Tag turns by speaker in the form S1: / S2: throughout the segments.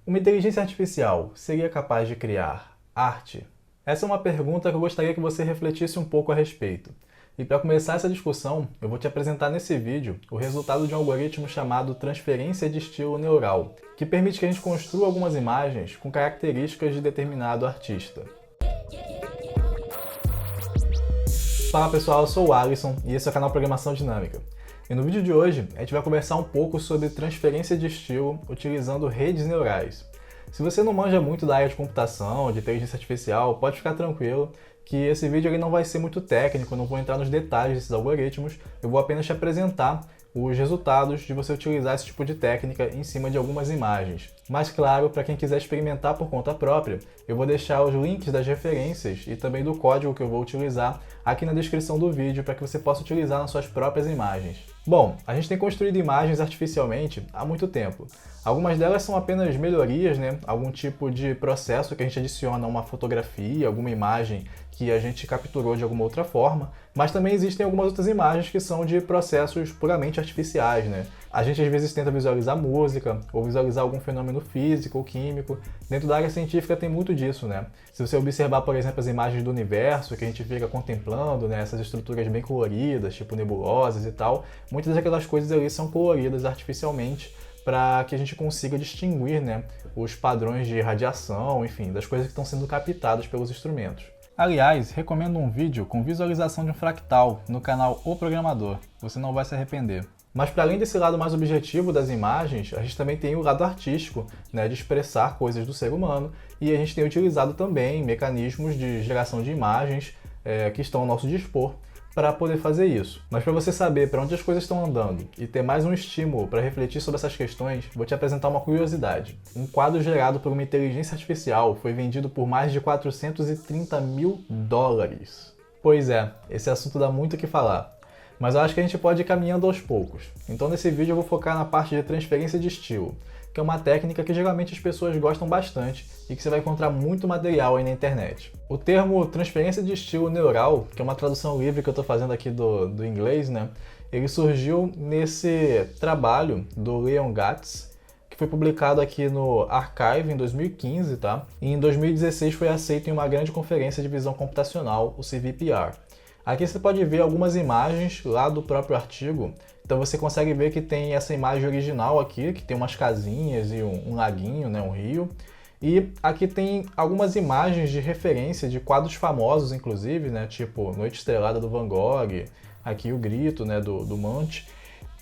S1: Uma inteligência artificial seria capaz de criar arte? Essa é uma pergunta que eu gostaria que você refletisse um pouco a respeito. E para começar essa discussão, eu vou te apresentar nesse vídeo o resultado de um algoritmo chamado transferência de estilo neural, que permite que a gente construa algumas imagens com características de determinado artista. Fala pessoal, eu sou o Alisson e esse é o canal Programação Dinâmica. E no vídeo de hoje, a gente vai conversar um pouco sobre transferência de estilo utilizando redes neurais. Se você não manja muito da área de computação, de inteligência artificial, pode ficar tranquilo que esse vídeo ele não vai ser muito técnico, eu não vou entrar nos detalhes desses algoritmos, eu vou apenas te apresentar os resultados de você utilizar esse tipo de técnica em cima de algumas imagens. Mas claro, para quem quiser experimentar por conta própria, eu vou deixar os links das referências e também do código que eu vou utilizar aqui na descrição do vídeo para que você possa utilizar nas suas próprias imagens. Bom, a gente tem construído imagens artificialmente há muito tempo. Algumas delas são apenas melhorias, algum tipo de processo que a gente adiciona a uma fotografia, alguma imagem que a gente capturou de alguma outra forma, mas também existem algumas outras imagens que são de processos puramente artificiais, A gente às vezes tenta visualizar música, ou visualizar algum fenômeno físico ou químico. Dentro da área científica tem muito disso, Se você observar, por exemplo, as imagens do universo, que a gente fica contemplando, essas estruturas bem coloridas, tipo nebulosas e tal, muitas daquelas coisas ali são coloridas artificialmente para que a gente consiga distinguir, os padrões de radiação, enfim, das coisas que estão sendo captadas pelos instrumentos. Aliás, recomendo um vídeo com visualização de um fractal no canal O Programador, você não vai se arrepender. Mas para além desse lado mais objetivo das imagens, a gente também tem o lado artístico, de expressar coisas do ser humano, e a gente tem utilizado também mecanismos de geração de imagens que estão ao nosso dispor para poder fazer isso. Mas para você saber para onde as coisas estão andando e ter mais um estímulo para refletir sobre essas questões, vou te apresentar uma curiosidade. Um quadro gerado por uma inteligência artificial foi vendido por mais de 430 mil dólares. Pois é, esse assunto dá muito o que falar. Mas eu acho que a gente pode ir caminhando aos poucos. Então nesse vídeo eu vou focar na parte de transferência de estilo, que é uma técnica que geralmente as pessoas gostam bastante e que você vai encontrar muito material aí na internet. O termo transferência de estilo neural, que é uma tradução livre que eu estou fazendo aqui do inglês, ele surgiu nesse trabalho do Leon Gatz, que foi publicado aqui no Archive em 2015, E em 2016 foi aceito em uma grande conferência de visão computacional, o CVPR. Aqui você pode ver algumas imagens lá do próprio artigo, então você consegue ver que tem essa imagem original aqui, que tem umas casinhas e um laguinho, um rio. E aqui tem algumas imagens de referência de quadros famosos, inclusive, tipo Noite Estrelada do Van Gogh, aqui o Grito, do Munch.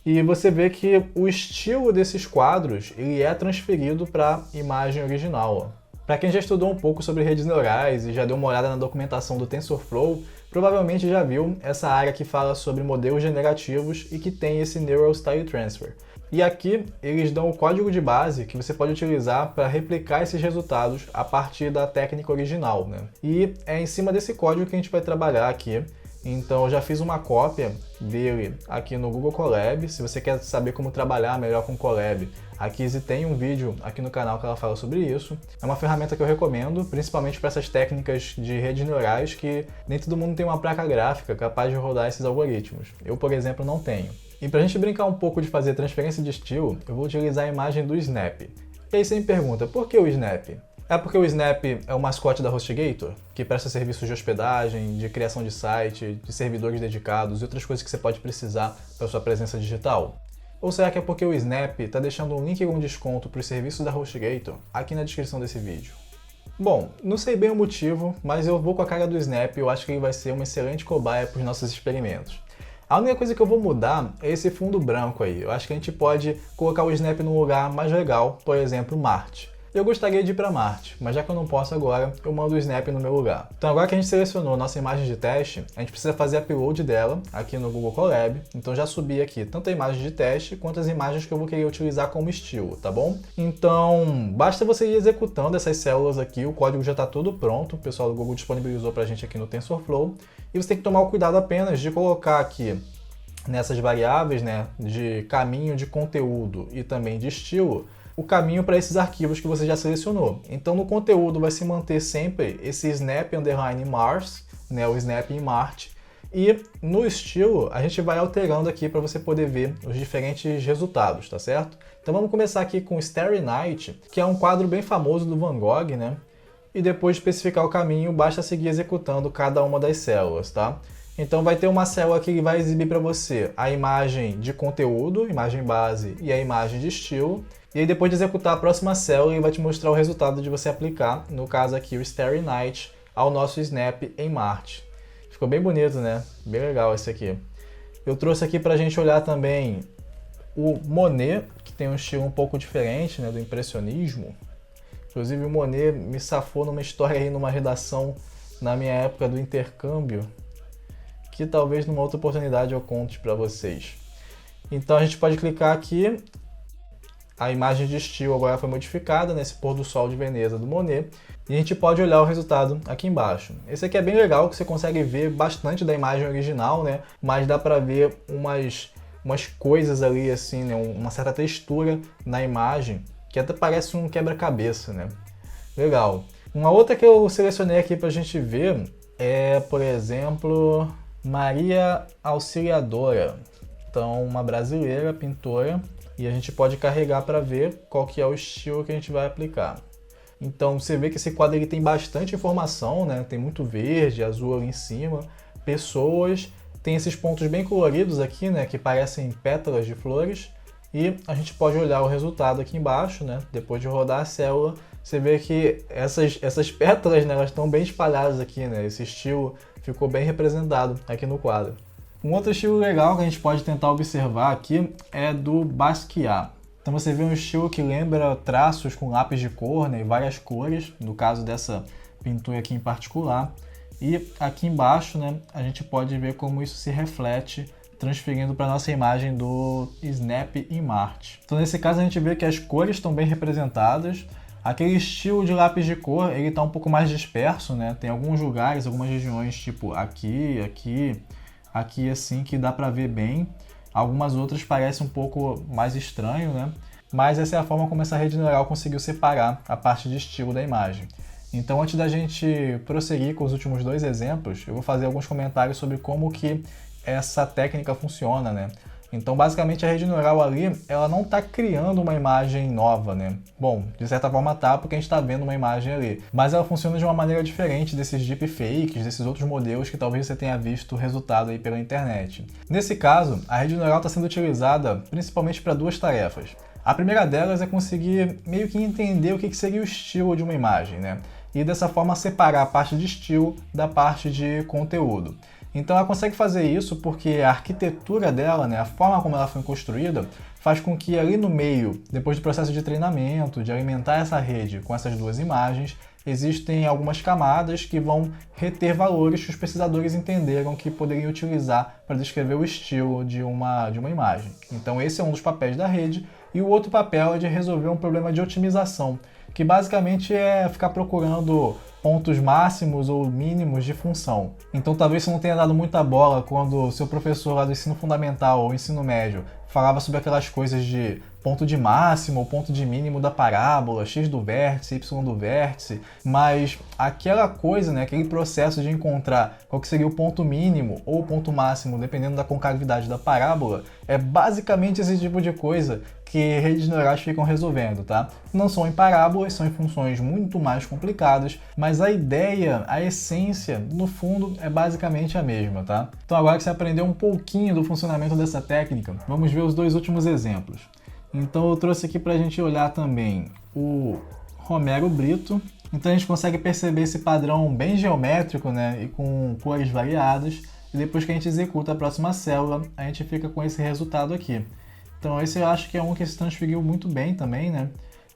S1: E você vê que o estilo desses quadros ele é transferido para a imagem original. Para quem já estudou um pouco sobre redes neurais e já deu uma olhada na documentação do TensorFlow, provavelmente já viu essa área que fala sobre modelos generativos e que tem esse Neural Style Transfer. E aqui eles dão o código de base que você pode utilizar para replicar esses resultados a partir da técnica original. E é em cima desse código que a gente vai trabalhar aqui. Então eu já fiz uma cópia dele aqui no Google Colab. Se você quer saber como trabalhar melhor com Colab, a Kizzy tem um vídeo aqui no canal que ela fala sobre isso. É uma ferramenta que eu recomendo, principalmente para essas técnicas de redes neurais que nem todo mundo tem uma placa gráfica capaz de rodar esses algoritmos. Eu, por exemplo, não tenho. E para a gente brincar um pouco de fazer transferência de estilo, eu vou utilizar a imagem do Snap. E aí você me pergunta, por que o Snap? É porque o Snap é o mascote da HostGator, que presta serviços de hospedagem, de criação de site, de servidores dedicados e outras coisas que você pode precisar para sua presença digital? Ou será que é porque o Snap está deixando um link com desconto para os serviços da HostGator aqui na descrição desse vídeo? Bom, não sei bem o motivo, mas eu vou com a cara do Snap e eu acho que ele vai ser uma excelente cobaia para os nossos experimentos. A única coisa que eu vou mudar é esse fundo branco aí. Eu acho que a gente pode colocar o Snap num lugar mais legal, por exemplo, Marte. Eu gostaria de ir para Marte, mas já que eu não posso agora, eu mando o Snap no meu lugar. Então agora que a gente selecionou nossa imagem de teste, a gente precisa fazer upload dela aqui no Google Colab. Então já subi aqui tanto a imagem de teste quanto as imagens que eu vou querer utilizar como estilo, tá bom? Então basta você ir executando essas células aqui, o código já está todo pronto, o pessoal do Google disponibilizou para a gente aqui no TensorFlow. E você tem que tomar o cuidado apenas de colocar aqui nessas variáveis, de caminho de conteúdo e também de estilo, o caminho para esses arquivos que você já selecionou. Então no conteúdo vai se manter sempre esse snap_mars, o snap em Marte, E no estilo, a gente vai alterando aqui para você poder ver os diferentes resultados, tá certo? Então vamos começar aqui com Starry Night, que é um quadro bem famoso do Van Gogh, né? E depois de especificar o caminho, basta seguir executando cada uma das células, tá? Então vai ter uma célula que vai exibir para você a imagem de conteúdo, imagem base, e a imagem de estilo. E aí depois de executar a próxima célula, ele vai te mostrar o resultado de você aplicar, no caso aqui o Starry Night, ao nosso Snap em Marte. Ficou bem bonito, né? Bem legal esse aqui. Eu trouxe aqui pra gente olhar também o Monet, que tem um estilo um pouco diferente, né, do impressionismo. Inclusive o Monet me safou numa história aí, numa redação na minha época do intercâmbio, que talvez numa outra oportunidade eu conte pra vocês. Então a gente pode clicar aqui, a imagem de estilo agora foi modificada nesse pôr do sol de Veneza do Monet, e a gente pode olhar o resultado aqui embaixo. Esse aqui é bem legal, que você consegue ver bastante da imagem original, né? Mas dá pra ver umas coisas ali, assim, né? Uma certa textura na imagem, que até parece um quebra-cabeça, né? Legal. Uma outra que eu selecionei aqui pra gente ver é, por exemplo, Maria Auxiliadora. Então, uma brasileira, pintora, e a gente pode carregar para ver qual que é o estilo que a gente vai aplicar. Então você vê que esse quadro ele tem bastante informação, né? Tem muito verde, azul ali em cima, pessoas, tem esses pontos bem coloridos aqui, né? Que parecem pétalas de flores, e a gente pode olhar o resultado aqui embaixo, né? Depois de rodar a célula, você vê que essas pétalas, né, elas estão bem espalhadas aqui, né? Esse estilo ficou bem representado aqui no quadro. Um outro estilo legal que a gente pode tentar observar aqui é do Basquiat. Então você vê um estilo que lembra traços com lápis de cor, né, e várias cores, no caso dessa pintura aqui em particular. E aqui embaixo, né, a gente pode ver como isso se reflete transferindo para a nossa imagem do Snap em Marte. Então nesse caso a gente vê que as cores estão bem representadas. Aquele estilo de lápis de cor, ele está um pouco mais disperso, né? Tem alguns lugares, algumas regiões, tipo aqui assim, que dá para ver bem. Algumas outras parecem um pouco mais estranho, né? Mas essa é a forma como essa rede neural conseguiu separar a parte de estilo da imagem. Então, antes da gente prosseguir com os últimos dois exemplos, eu vou fazer alguns comentários sobre como que essa técnica funciona, né? Então, basicamente, a rede neural ali, ela não está criando uma imagem nova, né? Bom, de certa forma tá, porque a gente está vendo uma imagem ali. Mas ela funciona de uma maneira diferente desses deepfakes, desses outros modelos que talvez você tenha visto o resultado aí pela internet. Nesse caso, a rede neural está sendo utilizada principalmente para duas tarefas. A primeira delas é conseguir meio que entender o que seria o estilo de uma imagem, né? E dessa forma separar a parte de estilo da parte de conteúdo. Então ela consegue fazer isso porque a arquitetura dela, né, a forma como ela foi construída, faz com que ali no meio, depois do processo de treinamento, de alimentar essa rede com essas duas imagens, existem algumas camadas que vão reter valores que os pesquisadores entenderam que poderiam utilizar para descrever o estilo de uma imagem. Então esse é um dos papéis da rede, e o outro papel é de resolver um problema de otimização, que basicamente é ficar procurando pontos máximos ou mínimos de função. Então talvez você não tenha dado muita bola quando seu professor lá do ensino fundamental ou ensino médio falava sobre aquelas coisas de ponto de máximo ou ponto de mínimo da parábola, x do vértice, y do vértice, mas aquela coisa, né, aquele processo de encontrar qual que seria o ponto mínimo ou o ponto máximo, dependendo da concavidade da parábola, é basicamente esse tipo de coisa que redes neurais ficam resolvendo, tá? Não são em parábolas, são em funções muito mais complicadas, mas a ideia, a essência, no fundo, é basicamente a mesma, tá? Então agora que você aprendeu um pouquinho do funcionamento dessa técnica, vamos ver os dois últimos exemplos. Então eu trouxe aqui para a gente olhar também o Romero Brito. Então a gente consegue perceber esse padrão bem geométrico, né, e com cores variadas, e depois que a gente executa a próxima célula, a gente fica com esse resultado aqui. Então esse eu acho que é um que se transferiu muito bem também, né?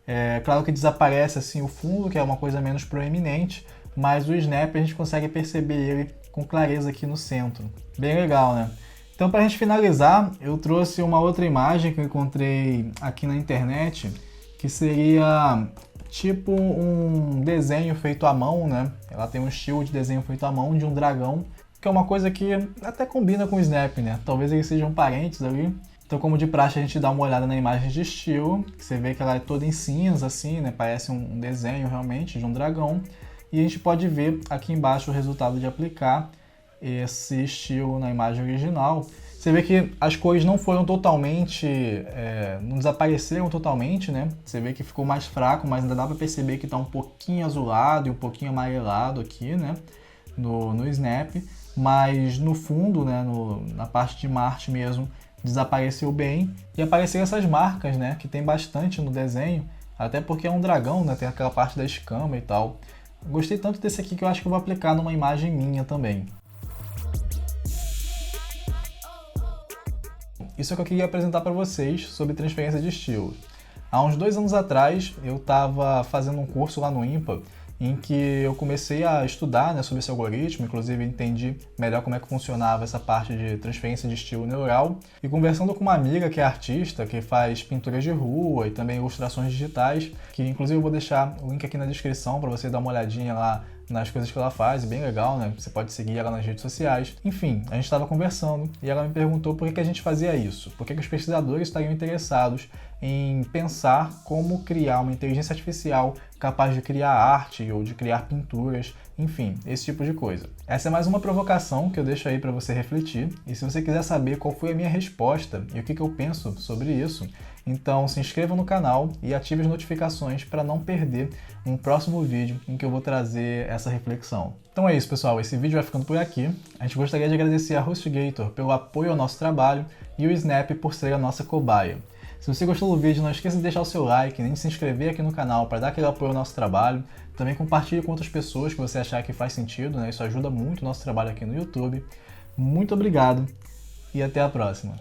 S1: É claro que desaparece assim o fundo, que é uma coisa menos proeminente, mas o Snap a gente consegue perceber ele com clareza aqui no centro. Bem legal, né? Então para a gente finalizar, eu trouxe uma outra imagem que eu encontrei aqui na internet, que seria tipo um desenho feito à mão, né? Ela tem um estilo de desenho feito à mão de um dragão, que é uma coisa que até combina com o Snap, né? Talvez eles sejam parentes ali. Então, como de praxe, a gente dá uma olhada na imagem de estilo, que você vê que ela é toda em cinza, assim, né? Parece um desenho realmente de um dragão. E a gente pode ver aqui embaixo o resultado de aplicar, esse estilo na imagem original. Você vê que as cores não foram totalmente, não desapareceram totalmente, né? Você vê que ficou mais fraco, mas ainda dá para perceber que está um pouquinho azulado e um pouquinho amarelado aqui, né? No Snap, mas no fundo, né? Na parte de Marte mesmo, desapareceu bem e apareceram essas marcas, né? Que tem bastante no desenho, até porque é um dragão, né? Tem aquela parte da escama e tal. Gostei tanto desse aqui que eu acho que eu vou aplicar numa imagem minha também. Isso é o que eu queria apresentar para vocês sobre transferência de estilos. Há uns 2 anos atrás, eu estava fazendo um curso lá no IMPA, em que eu comecei a estudar, né, sobre esse algoritmo, inclusive entendi melhor como é que funcionava essa parte de transferência de estilo neural. E conversando com uma amiga que é artista, que faz pinturas de rua e também ilustrações digitais, que inclusive eu vou deixar o link aqui na descrição para você dar uma olhadinha lá nas coisas que ela faz, bem legal, né? Você pode seguir ela nas redes sociais. Enfim, a gente estava conversando e ela me perguntou por que a gente fazia isso, por que os pesquisadores estariam interessados em pensar como criar uma inteligência artificial capaz de criar arte ou de criar pinturas, enfim, esse tipo de coisa. Essa é mais uma provocação que eu deixo aí para você refletir, e se você quiser saber qual foi a minha resposta e o que eu penso sobre isso, então se inscreva no canal e ative as notificações para não perder um próximo vídeo em que eu vou trazer essa reflexão. Então é isso, pessoal, esse vídeo vai ficando por aqui. A gente gostaria de agradecer a HostGator pelo apoio ao nosso trabalho e o Snap por ser a nossa cobaia. Se você gostou do vídeo, não esqueça de deixar o seu like, nem de se inscrever aqui no canal para dar aquele apoio ao nosso trabalho. Também compartilhe com outras pessoas que você achar que faz sentido, né? Isso ajuda muito o nosso trabalho aqui no YouTube. Muito obrigado e até a próxima!